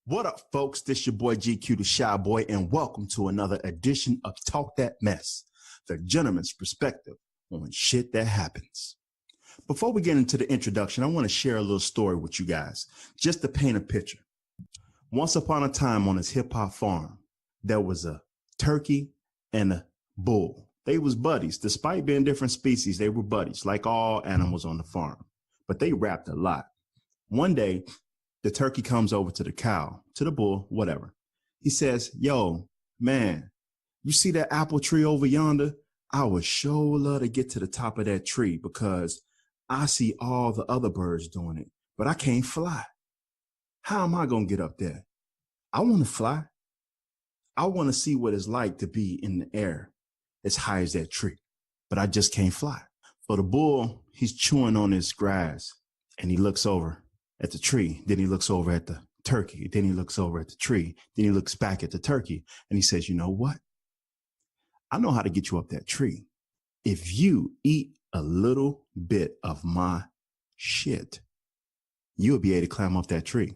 What up, folks? This your boy GQ the Shy Boy, and welcome to another edition of Talk That Mess, the gentleman's perspective on shit that happens. Before we get into the introduction, I want to share a little story with you guys, just to paint a picture. Once upon a time on this hip-hop farm, there was a turkey and a bull. They was buddies. Despite being different species, they were buddies, like all animals on the farm. But they rapped a lot. One day, the turkey comes over to the cow, to the bull, whatever. He says, yo, man, you see that apple tree over yonder? I would sure love to get to the top of that tree because I see all the other birds doing it, but I can't fly. How am I going to get up there? I want to fly. I want to see what it's like to be in the air as high as that tree, but I just can't fly. So the bull, he's chewing on his grass and he looks over at the tree. Then he looks over at the turkey. Then he looks over at the tree. Then he looks back at the turkey and he says, you know what? I know how to get you up that tree. If you eat a little bit of my shit, you'll be able to climb up that tree.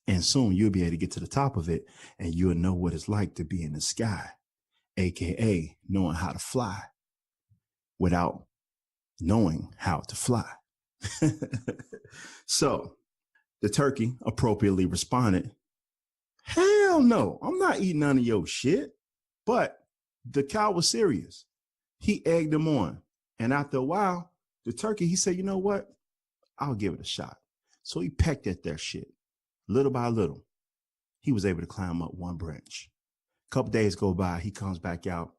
And soon you'll be able to get to the top of it and you'll know what it's like to be in the sky, AKA knowing how to fly without knowing how to fly. So the turkey appropriately responded, hell no, I'm not eating none of your shit. But the cow was serious. He egged him on. And after a while, the turkey, he said, you know what? I'll give it a shot. So he pecked at that shit. Little by little, he was able to climb up one branch. A couple days go by, he comes back out.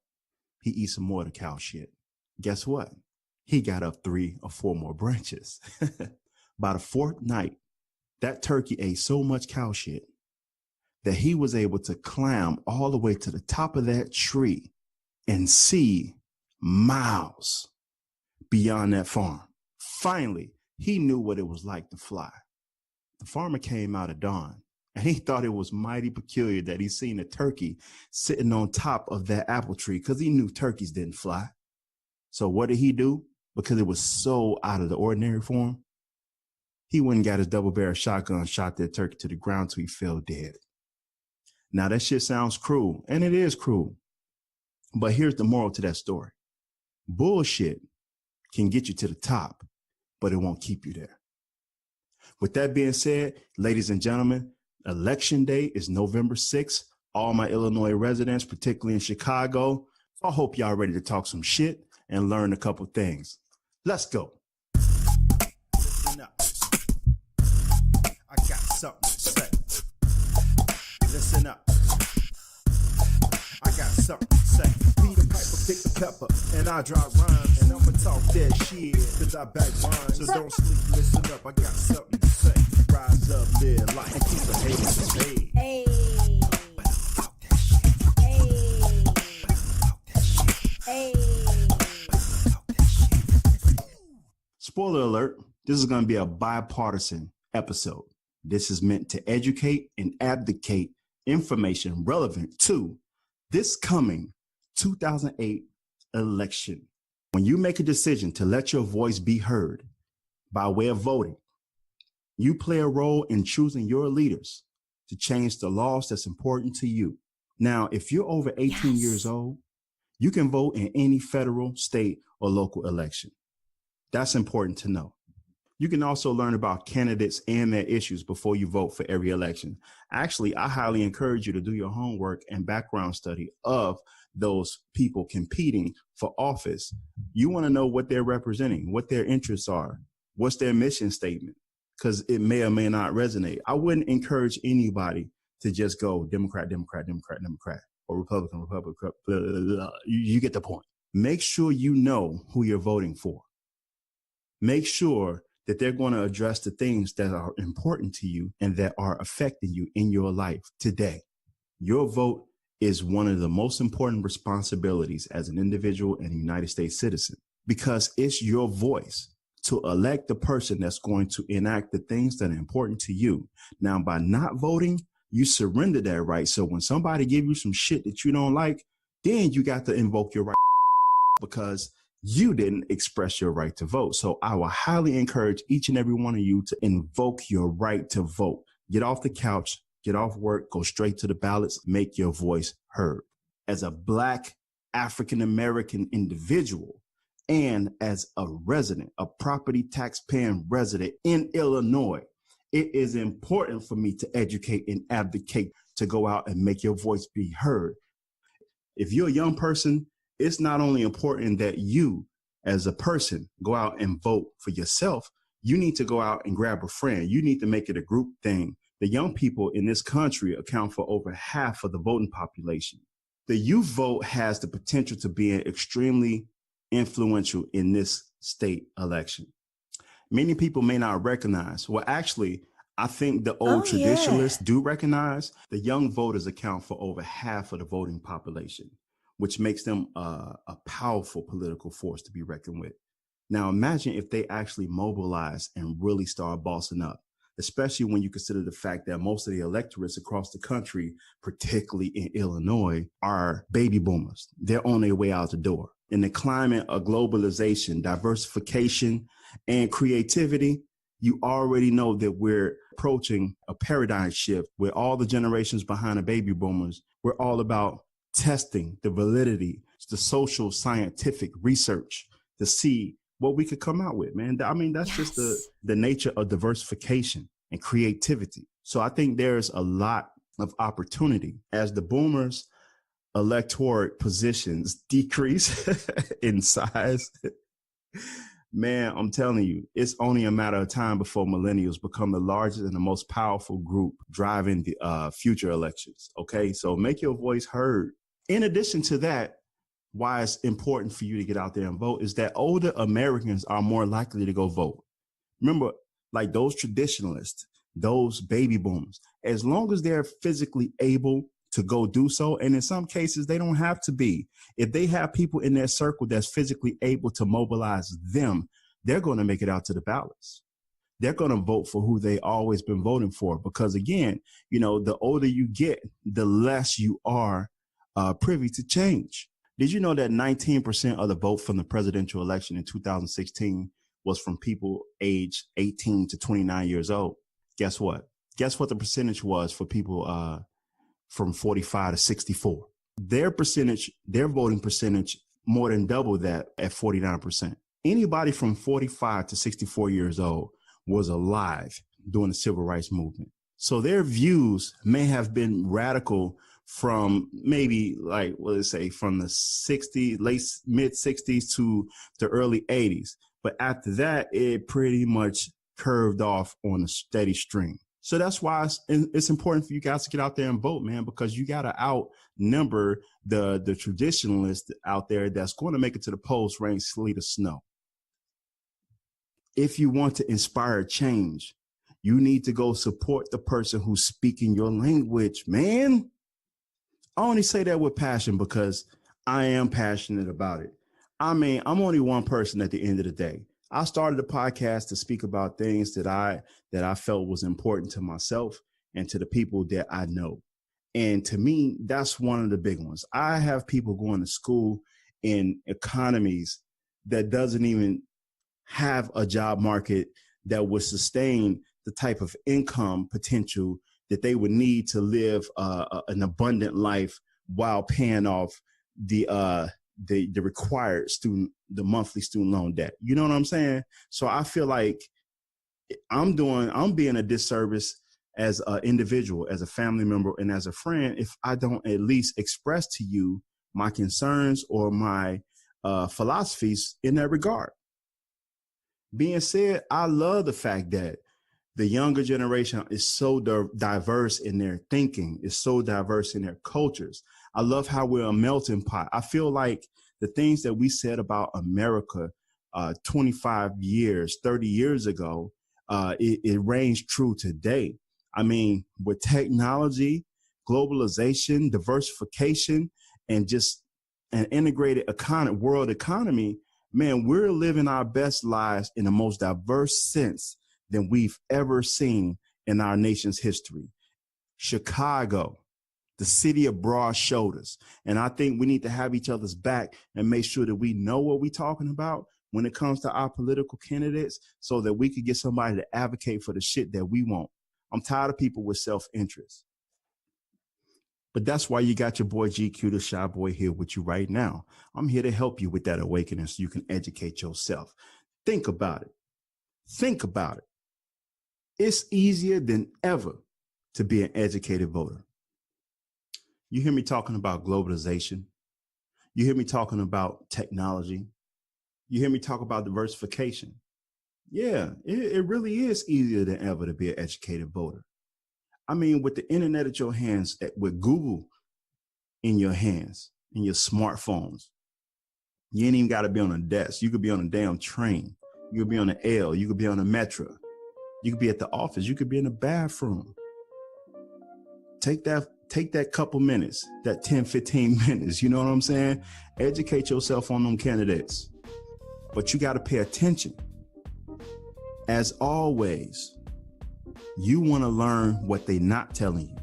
He eats some more of the cow shit. Guess what? He got up 3 or 4 more branches. By the 4th night, that turkey ate so much cow shit that he was able to climb all the way to the top of that tree and see miles beyond that farm. Finally, he knew what it was like to fly. The farmer came out at dawn and he thought it was mighty peculiar that he seen a turkey sitting on top of that apple tree because he knew turkeys didn't fly. So what did he do? Because it was so out of the ordinary for him, he went and got his double-barrel shotgun, shot that turkey to the ground till he fell dead. Now, that shit sounds cruel, and it is cruel. But here's the moral to that story. Bullshit can get you to the top, but it won't keep you there. With that being said, ladies and gentlemen, Election Day is November 6th. All my Illinois residents, particularly in Chicago, I hope y'all ready to talk some shit and learn a couple things. Let's go. Listen up. I got something to say. Listen up. I got something to say. Peter Piper pick the pepper, and I drop rhymes, and I'ma talk that shit, cause I back rhymes. So don't sleep, listen up, I got something to say. Rise up, live life, and keep the haters paid. Hey. Hey. Spoiler alert, this is going to be a bipartisan episode. This is meant to educate and advocate information relevant to this coming 2008 election. When you make a decision to let your voice be heard by way of voting, you play a role in choosing your leaders to change the laws that's important to you. Now, if you're over 18 years old, you can vote in any federal, state, or local election. That's important to know. You can also learn about candidates and their issues before you vote for every election. Actually, I highly encourage you to do your homework and background study of those people competing for office. You want to know what they're representing, what their interests are, what's their mission statement, because it may or may not resonate. I wouldn't encourage anybody to just go Democrat, Democrat, Democrat, Democrat, or Republican, Republican, blah, blah, blah. You get the point. Make sure you know who you're voting for. Make sure that they're going to address the things that are important to you and that are affecting you in your life today. Your vote is one of the most important responsibilities as an individual and a United States citizen, because it's your voice to elect the person that's going to enact the things that are important to you. Now, by not voting, you surrender that right. So when somebody give you some shit that you don't like, then you got to invoke your right because you didn't express your right to vote. So I will highly encourage each and every one of you to invoke your right to vote. Get off the couch, get off work, go straight to the ballots, make your voice heard. As a Black African-American individual and as a resident, a property tax paying resident in Illinois, it is important for me to educate and advocate to go out and make your voice be heard. If you're a young person, it's not only important that you as a person go out and vote for yourself, you need to go out and grab a friend. You need to make it a group thing. The young people in this country account for over half of the voting population. The youth vote has the potential to be extremely influential in this state election. Many people may not recognize, well, actually, I think the old traditionalists do recognize the young voters account for over half of the voting population, which makes them a powerful political force to be reckoned with. Now, imagine if they actually mobilize and really start bossing up, especially when you consider the fact that most of the electorates across the country, particularly in Illinois, are baby boomers. They're on their way out the door. In the climate of globalization, diversification, and creativity, you already know that we're approaching a paradigm shift where all the generations behind the baby boomers, we're all about testing the validity, the social scientific research to see what we could come out with, man. I mean, that's just the nature of diversification and creativity. So I think there's a lot of opportunity as the boomers' electoral positions decrease in size. Man, I'm telling you, it's only a matter of time before millennials become the largest and the most powerful group driving the future elections. Okay, so make your voice heard. In addition to that, why it's important for you to get out there and vote is that older Americans are more likely to go vote. Remember, like those traditionalists, those baby boomers, as long as they're physically able to go do so, and in some cases, they don't have to be. If they have people in their circle that's physically able to mobilize them, they're going to make it out to the ballots. They're going to vote for who they always been voting for. Because again, you know, the older you get, the less you are privy to change. Did you know that 19% of the vote from the presidential election in 2016 was from people aged 18 to 29 years old? Guess what? Guess what the percentage was for people from 45 to 64? Their voting percentage, more than double that at 49%. Anybody from 45 to 64 years old was alive during the civil rights movement. So their views may have been radical from maybe like, what let's say, from the 60s, mid 60s to the early 80s. But after that, it pretty much curved off on a steady stream. So that's why it's important for you guys to get out there and vote, man, because you got to outnumber the traditionalists out there that's going to make it to the polls, rain, sleet, or snow. If you want to inspire change, you need to go support the person who's speaking your language, man. I only say that with passion because I am passionate about it. I mean, I'm only one person at the end of the day. I started a podcast to speak about things that I felt was important to myself and to the people that I know. And to me, that's one of the big ones. I have people going to school in economies that doesn't even have a job market that would sustain the type of income potential that they would need to live an abundant life while paying off the required the monthly student loan debt. You know what I'm saying? So I feel like I'm being a disservice as an individual, as a family member, and as a friend if I don't at least express to you my concerns or my philosophies in that regard. Being said, I love the fact that the younger generation is so diverse in their thinking, is so diverse in their cultures. I love how we're a melting pot. I feel like the things that we said about America 25 years, 30 years ago, it reigns true today. I mean, with technology, globalization, diversification, and just an integrated world economy, man, we're living our best lives in the most diverse sense than we've ever seen in our nation's history. Chicago, the city of broad shoulders. And I think we need to have each other's back and make sure that we know what we're talking about when it comes to our political candidates so that we could get somebody to advocate for the shit that we want. I'm tired of people with self-interest. But that's why you got your boy GQ, the Shy Boy, here with you right now. I'm here to help you with that awakening so you can educate yourself. Think about it. Think about it. It's easier than ever to be an educated voter. You hear me talking about globalization. You hear me talking about technology. You hear me talk about diversification. Yeah, it really is easier than ever to be an educated voter. I mean, with the internet at your hands, with Google in your hands, in your smartphones, you ain't even got to be on a desk. You could be on a damn train. You could be on the L. You could be on the metro. You could be at the office. You could be in the bathroom. Take that couple minutes, that 10, 15 minutes. You know what I'm saying? Educate yourself on them candidates. But you got to pay attention. As always, you want to learn what they're not telling you.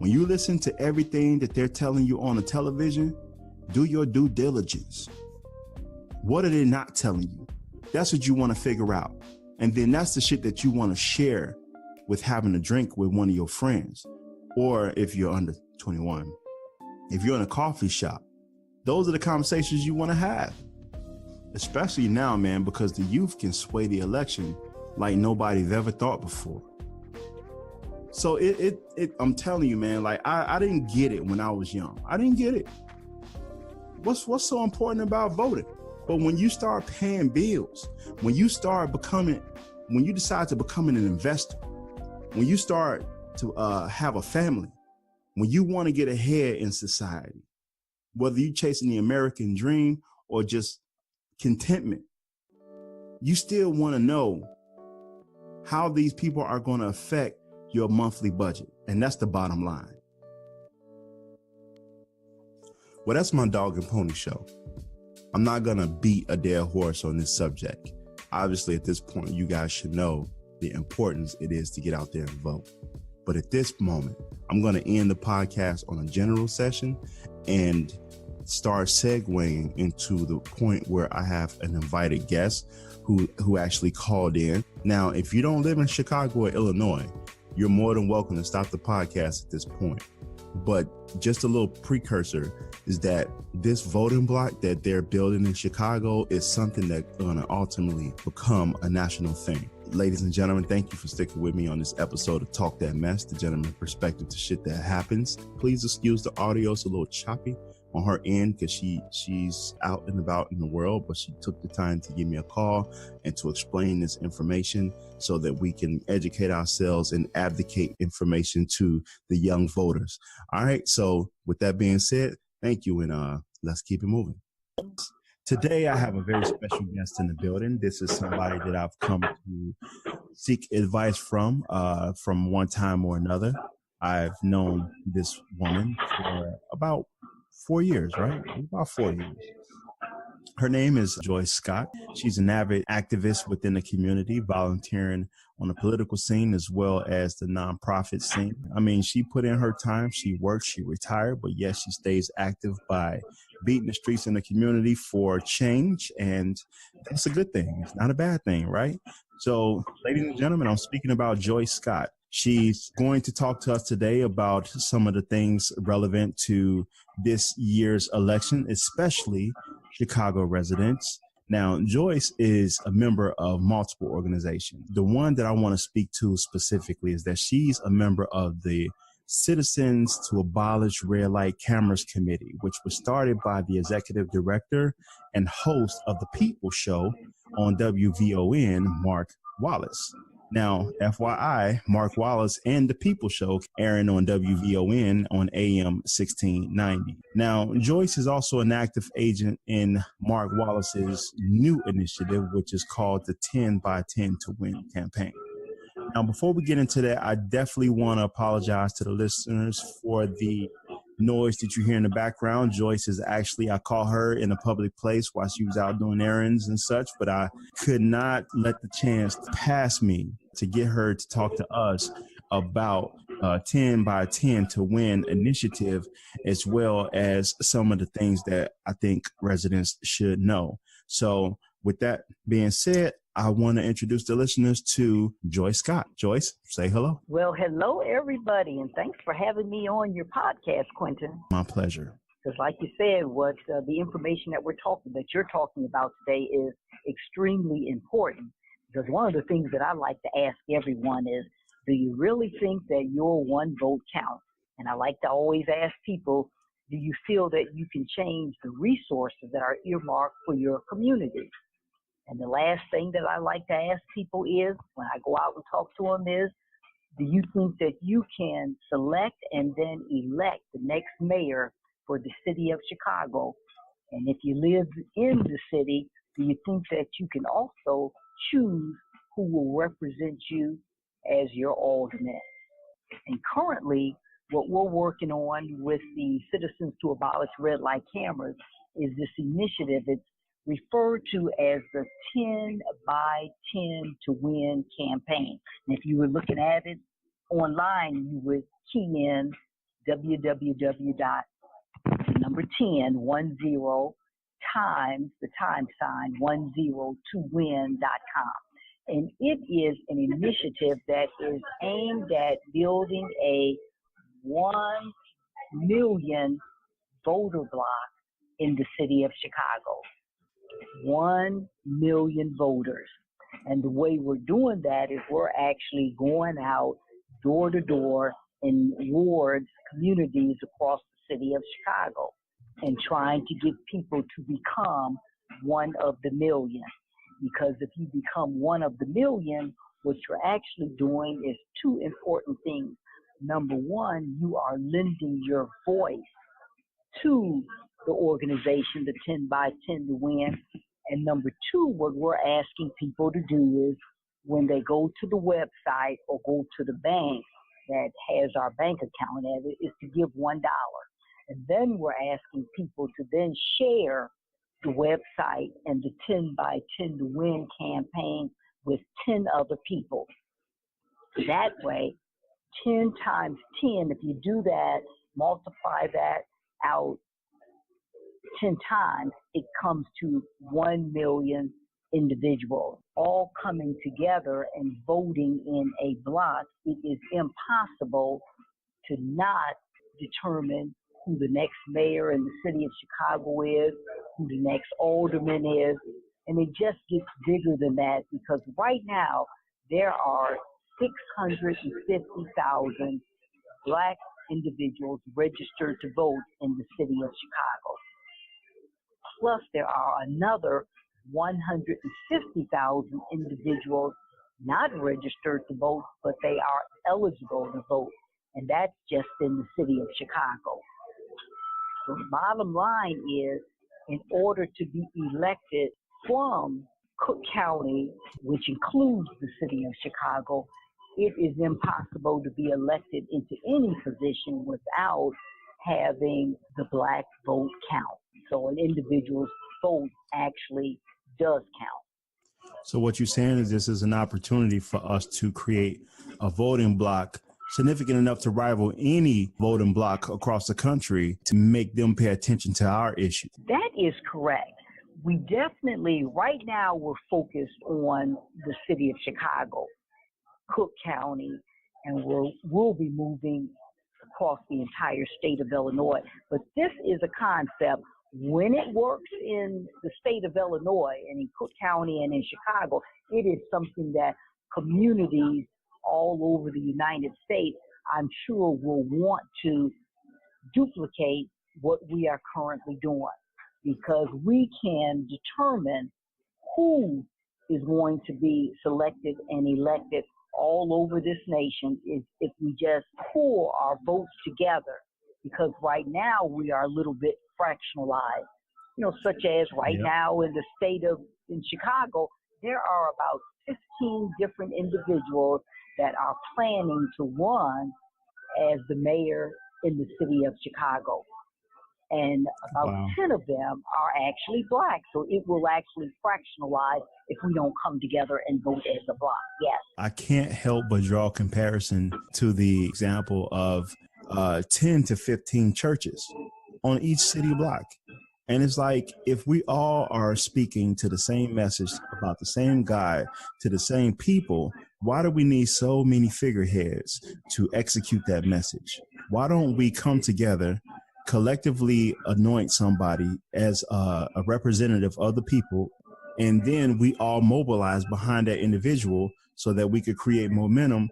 When you listen to everything that they're telling you on the television, do your due diligence. What are they not telling you? That's what you want to figure out. And then that's the shit that you want to share with having a drink with one of your friends. Or if you're under 21, if you're in a coffee shop, those are the conversations you want to have. Especially now, man, because the youth can sway the election like nobody's ever thought before. So I'm telling you, man, like I didn't get it when I was young. I didn't get it. What's so important about voting? But when you start paying bills, when you decide to become an investor, when you start to have a family, when you want to get ahead in society, whether you're chasing the American dream or just contentment, you still want to know how these people are going to affect your monthly budget. And that's the bottom line. Well, that's my dog and pony show. I'm not going to beat a dead horse on this subject. Obviously, at this point, you guys should know the importance it is to get out there and vote. But at this moment, I'm going to end the podcast on a general session and start segueing into the point where I have an invited guest who actually called in. Now, if you don't live in Chicago or Illinois, you're more than welcome to stop the podcast at this point. But just a little precursor is that this voting block that they're building in Chicago is something that's going to ultimately become a national thing. Ladies and gentlemen, thank you for sticking with me on this episode of Talk That Mess, the gentleman perspective to shit that happens. Please excuse the audio. It's a little choppy on her end because she's out and about in the world, but she took the time to give me a call and to explain this information so that we can educate ourselves and advocate information to the young voters. All right. So with that being said, thank you. And let's keep it moving. Today, I have a very special guest in the building. This is somebody that I've come to seek advice from one time or another. I've known this woman for about 4 years, right? About 4 years. Her name is Joyce Scott. She's an avid activist within the community, volunteering on the political scene as well as the nonprofit scene. I mean, she put in her time. She worked, she retired, but yes, she stays active by beating the streets in the community for change. And that's a good thing. It's not a bad thing, right? So, ladies and gentlemen, I'm speaking about Joyce Scott. She's going to talk to us today about some of the things relevant to this year's election, especially Chicago residents. Now, Joyce is a member of multiple organizations. The one that I want to speak to specifically is that she's a member of the Citizens to Abolish Red Light Cameras Committee, which was started by the executive director and host of The People Show on WVON, Mark Wallace. Now, FYI, Mark Wallace and The People Show airing on WVON on AM 1690. Now, Joyce is also an active agent in Mark Wallace's new initiative, which is called the 10 by 10 to Win campaign. Now, before we get into that, I definitely want to apologize to the listeners for the noise that you hear in the background. Joyce is actually, I call her in a public place while she was out doing errands and such, but I could not let the chance pass me to get her to talk to us about 10 by 10 to Win initiative, as well as some of the things that I think residents should know. So with that being said, I want to introduce the listeners to Joyce Scott. Joyce, say hello. Well, hello, everybody, and thanks for having me on your podcast, Quentin. My pleasure. Because like you said, what the information that you're talking about today is extremely important. Because one of the things that I like to ask everyone is, do you really think that your one vote counts? And I like to always ask people, do you feel that you can change the resources that are earmarked for your community? And the last thing that I like to ask people is, when I go out and talk to them is, do you think that you can select and then elect the next mayor for the city of Chicago? And if you live in the city, do you think that you can also choose who will represent you as your alderman? And currently, what we're working on with the Citizens to Abolish Red Light Cameras is this initiative. It's referred to as the 10 by 10 to win campaign. And if you were looking at it online, you would key in www.10 times the $10 and it is an initiative that is aimed at building a 1 million voter block in the city of Chicago. 1 million voters. And the way we're doing that is we're actually going out door to door in wards, communities across the city of Chicago and trying to get people to become one of the million. Because if you become one of the million, what you're actually doing is two important things. Number one, you are lending your voice to the organization, the 10 by 10 to win. And number two, what we're asking people to do is when they go to the website or go to the bank that has our bank account at it, is to give $1. And then we're asking people to then share the website and the 10 by 10 to win campaign with 10 other people. That way, 10 times 10, if you do that, multiply that out 10 times, it comes to 1 million individuals all coming together and voting in a block. It is impossible to not determine who the next mayor in the city of Chicago is, who the next alderman is, and it just gets bigger than that because right now there are 650,000 Black individuals registered to vote in the city of Chicago. Plus, there are another 150,000 individuals not registered to vote, but they are eligible to vote, and that's just in the city of Chicago. So the bottom line is, in order to be elected from Cook County, which includes the city of Chicago, it is impossible to be elected into any position without having the Black vote count. So an individual's vote actually does count. So what you're saying is this is an opportunity for us to create a voting block significant enough to rival any voting block across the country to make them pay attention to our issues. That is correct. We definitely, right now, we're focused on the city of Chicago, Cook County, and we'll be moving across the entire state of Illinois. But this is a concept. When it works in the state of Illinois and in Cook County and in Chicago, it is something that communities all over the United States, I'm sure, will want to duplicate what we are currently doing, because we can determine who is going to be selected and elected all over this nation if we just pull our votes together, because right now we are a little bit fractionalized, such as now in the state in Chicago, there are about 15 different individuals that are planning to run as the mayor in the city of Chicago. And about 10 of them are actually Black. So it will actually fractionalize if we don't come together and vote as a block. Yes. I can't help but draw a comparison to the example of 10 to 15 churches on each city block. And it's like, if we all are speaking to the same message about the same guy to the same people, why do we need so many figureheads to execute that message? Why don't we come together, collectively anoint somebody as a representative of the people, and then we all mobilize behind that individual so that we could create momentum?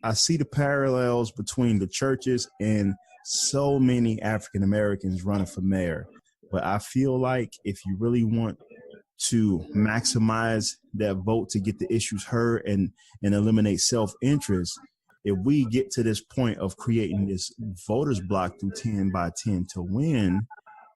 I see the parallels between the churches and so many African Americans running for mayor. But I feel like if you really want to maximize that vote to get the issues heard and eliminate self-interest, if we get to this point of creating this voters block through 10 by 10 to win,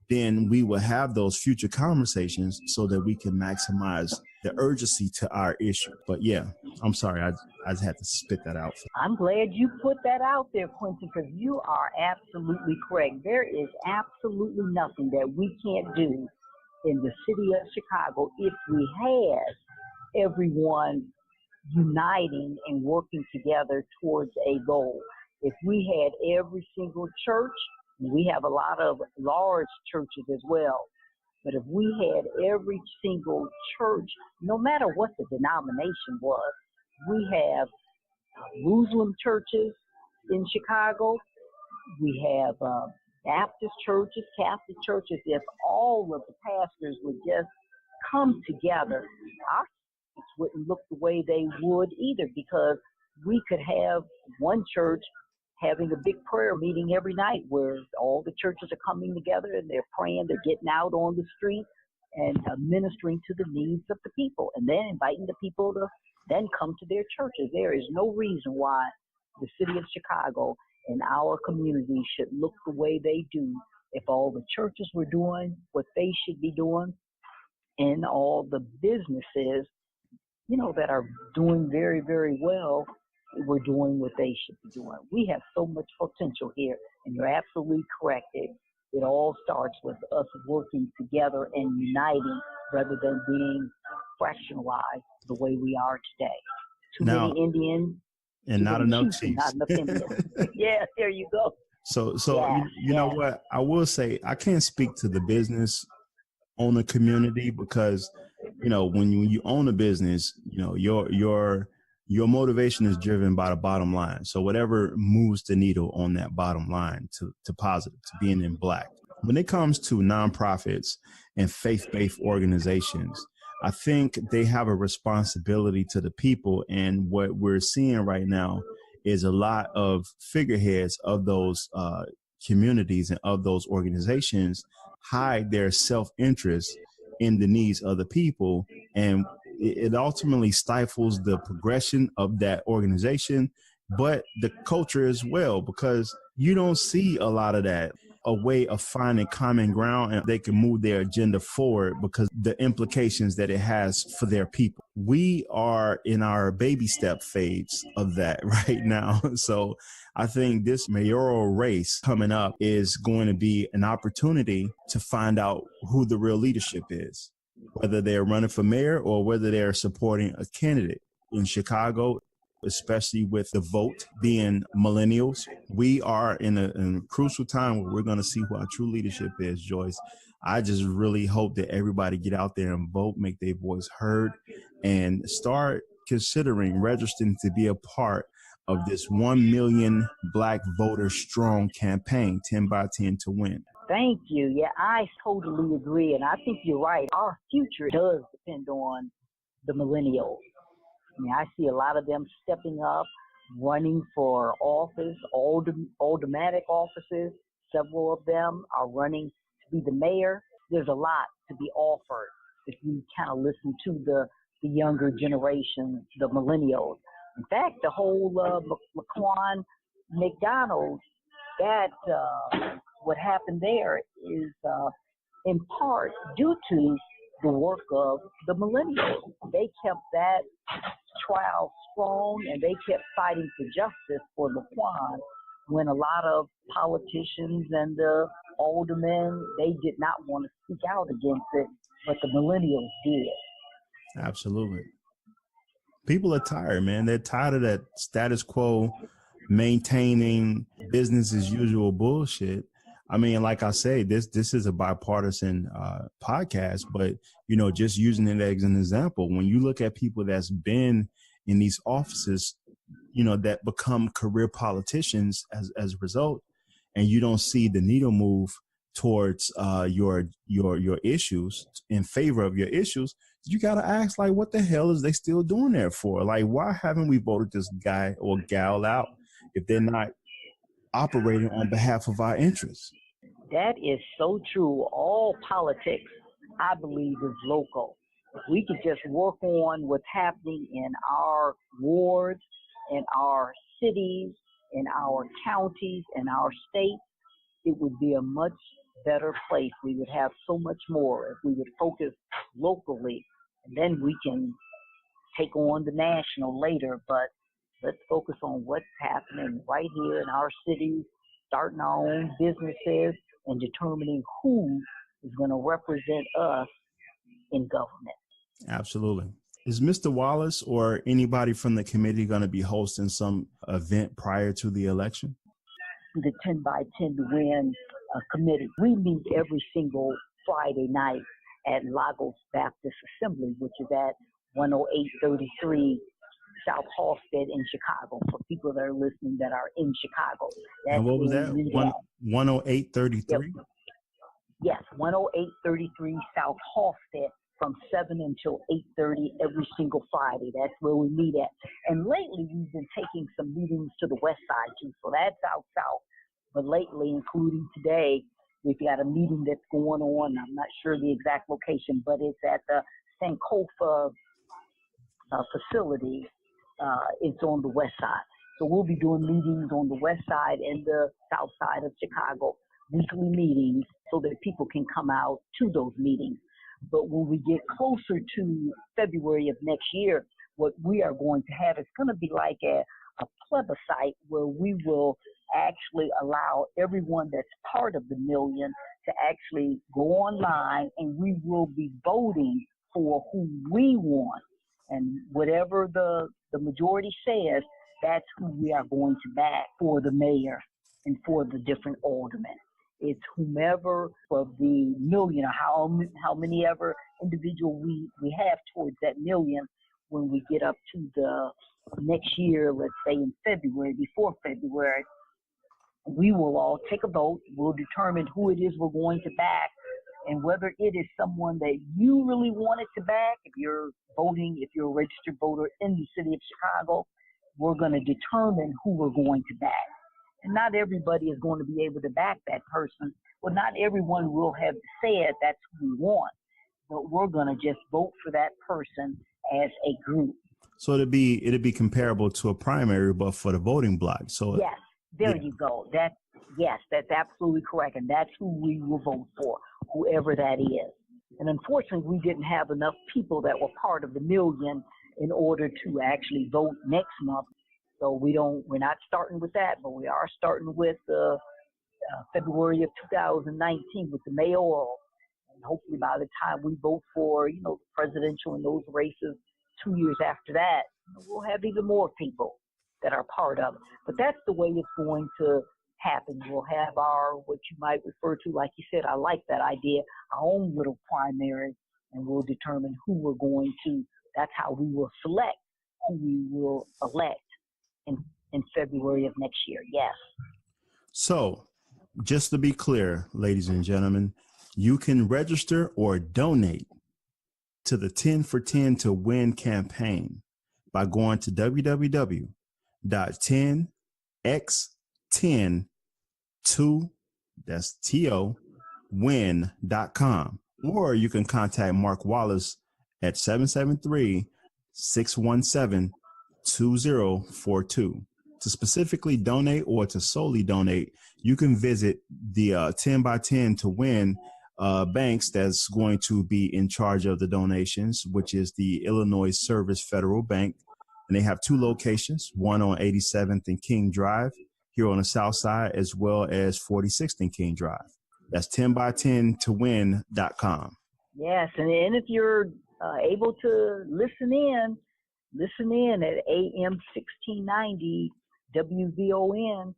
then we will have those future conversations so that we can maximize the urgency to our issue. But yeah, I'm sorry, I just had to spit that out. I'm glad you put that out there, Quincy, because you are absolutely correct. There is absolutely nothing that we can't do in the city of Chicago if we had everyone uniting and working together towards a goal. If we had every single church, we have a lot of large churches as well, but if we had every single church, no matter what the denomination was, we have Muslim churches in Chicago, we have Baptist churches, Catholic churches. If all of the pastors would just come together, our churches wouldn't look the way they would either, because we could have one church having a big prayer meeting every night where all the churches are coming together and they're praying, they're getting out on the street and ministering to the needs of the people, and then inviting the people to then come to their churches. There is no reason why the city of Chicago and our community should look the way they do if all the churches were doing what they should be doing, and all the businesses, that are doing very, very well, we're doing what they should be doing. We have so much potential here, and you're absolutely correct. It all starts with us working together and uniting rather than being fractionalized the way we are today. Too many Indians and not enough chiefs. Not enough Indians. Yeah, there you go. So you know what? I will say I can't speak to the business owner community because, when you own a business, your motivation is driven by the bottom line. So whatever moves the needle on that bottom line to positive, to being in black. When it comes to nonprofits and faith-based organizations, I think they have a responsibility to the people. And what we're seeing right now is a lot of figureheads of those communities and of those organizations hide their self-interest in the needs of the people. And it ultimately stifles the progression of that organization, but the culture as well, because you don't see a lot of that, a way of finding common ground and they can move their agenda forward because the implications that it has for their people. We are in our baby step phase of that right now. So I think this mayoral race coming up is going to be an opportunity to find out who the real leadership is, whether they're running for mayor or whether they're supporting a candidate. In Chicago, especially with the vote being millennials, we are in a crucial time where we're going to see who our true leadership is, Joyce. I just really hope that everybody get out there and vote, make their voice heard, and start considering registering to be a part of this 1 million Black voter strong campaign, 10 by 10 to win. Thank you. Yeah, I totally agree. And I think you're right. Our future does depend on the millennials. I mean, I see a lot of them stepping up, running for office, automatic offices. Several of them are running to be the mayor. There's a lot to be offered if you kind of listen to the younger generation, the millennials. In fact, the whole Laquan McDonald, that what happened there is in part due to the work of the millennials. They kept that trial strong and they kept fighting for justice for Laquan when a lot of politicians and the aldermen, they did not want to speak out against it, but the millennials did. Absolutely. People are tired, man. They're tired of that status quo, maintaining business as usual bullshit. I mean, like I say, this is a bipartisan podcast, but just using it as an example, when you look at people that's been in these offices, that become career politicians as a result, and you don't see the needle move towards your issues in favor of your issues, you got to ask, like, what the hell is they still doing there for? Like, why haven't we voted this guy or gal out if they're not operating on behalf of our interests? That is so true. All politics, I believe, is local. If we could just work on what's happening in our wards, in our cities, in our counties, in our states, it would be a much better place. We would have so much more if we would focus locally, and then we can take on the national later. But let's focus on what's happening right here in our cities, starting our own businesses, and determining who is going to represent us in government. Absolutely. Is Mr. Wallace or anybody from the committee going to be hosting some event prior to the election? The 10 by 10 to Win committee. We meet every single Friday night at Lagos Baptist Assembly, which is at 10833 South Halsted in Chicago, for people that are listening that are in Chicago. That's and what was that? 10833? Yes, 10833 South Halsted, from 7 until 8:30 every single Friday. That's where we meet at. And lately, we've been taking some meetings to the west side, too. So that's out south. But lately, including today, we've got a meeting that's going on. I'm not sure the exact location, but it's at the Sankofa facility. It's on the west side. So we'll be doing meetings on the west side and the south side of Chicago, weekly meetings, so that people can come out to those meetings. But when we get closer to February of next year, what we are going to have is going to be like a plebiscite, where we will actually allow everyone that's part of the million to actually go online, and we will be voting for who we want. And whatever the majority says, that's who we are going to back for the mayor and for the different aldermen. It's whomever of the million, or how many ever individual we have towards that million. When we get up to the next year, let's say in February, before February, we will all take a vote. We'll determine who it is we're going to back, and whether it is someone that you really wanted to back. If you're voting, if you're a registered voter in the city of Chicago, we're going to determine who we're going to back. And not everybody is going to be able to back that person. Well, not everyone will have said that's who we want, but we're going to just vote for that person as a group. So it'd be comparable to a primary, but for the voting block. So yes, there you go. That's absolutely correct, and that's who we will vote for, whoever that is. And unfortunately, we didn't have enough people that were part of the million in order to actually vote next month. So we're not starting with that, but we are starting with February of 2019 with the mayoral. And hopefully by the time we vote for, the presidential and those races 2 years after that, we'll have even more people that are part of it. But that's the way it's going to happen. We'll have our, what you might refer to, like you said, I like that idea, our own little primary, and we'll determine who we're going to. That's how we will select who we will elect in February of next year. Yes. So just to be clear, ladies and gentlemen, you can register or donate to the 10 for 10 to Win campaign by going to www.10x10to, that's T-O, win.com. Or you can contact Mark Wallace at 773-617-2042. To specifically donate or to solely donate, you can visit the 10 by 10 to Win banks that's going to be in charge of the donations, which is the Illinois Service Federal Bank. And they have two locations, one on 87th and King Drive here on the south side, as well as 46th and King Drive. That's 10 by 10 to win.com. Yes, and if you're able to listen in at AM 1690 WVON.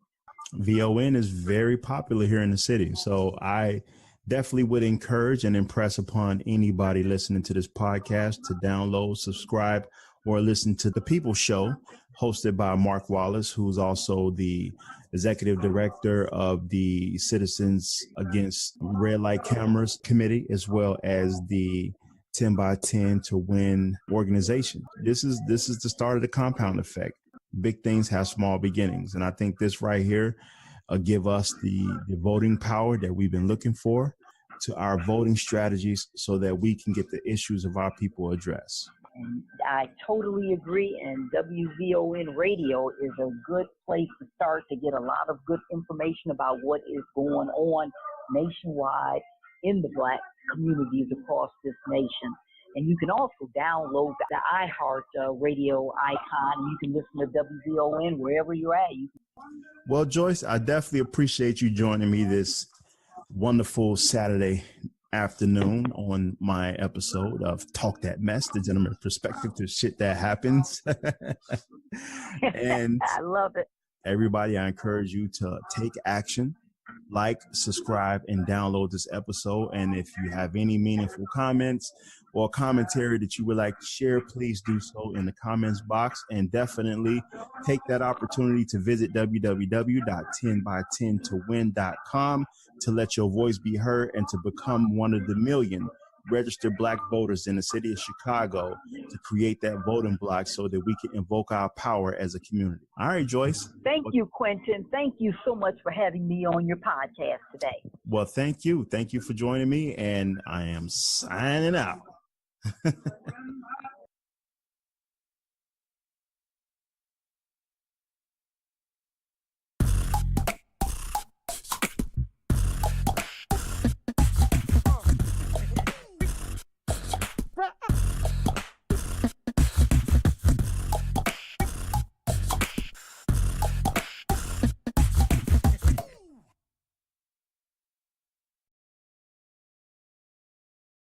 VON is very popular here in the city. So I definitely would encourage and impress upon anybody listening to this podcast to download, subscribe, or listen to The People Show, hosted by Mark Wallace, who's also the executive director of the Citizens Against Red Light Cameras Committee, as well as the 10 by 10 to Win organization. This is the start of the compound effect. Big things have small beginnings. And I think this right here give us the voting power that we've been looking for to our voting strategies so that we can get the issues of our people addressed. And I totally agree. And WVON Radio is a good place to start to get a lot of good information about what is going on nationwide in the Black communities across this nation. And you can also download the iHeart radio icon, and you can listen to WVON wherever you're at. Well, Joyce, I definitely appreciate you joining me this wonderful Saturday afternoon on my episode of Talk That Mess, the gentleman's perspective to shit that happens. And I love it. Everybody, I encourage you to take action. Like, subscribe, and download this episode. And if you have any meaningful comments or commentary that you would like to share, please do so in the comments box. And definitely take that opportunity to visit www.10by10towin.com to let your voice be heard and to become one of the million registered Black voters in the city of Chicago to create that voting block so that we can invoke our power as a community. All right, Joyce. Thank you, Quentin. Thank you so much for having me on your podcast today. Well, thank you. Thank you for joining me, and I am signing out.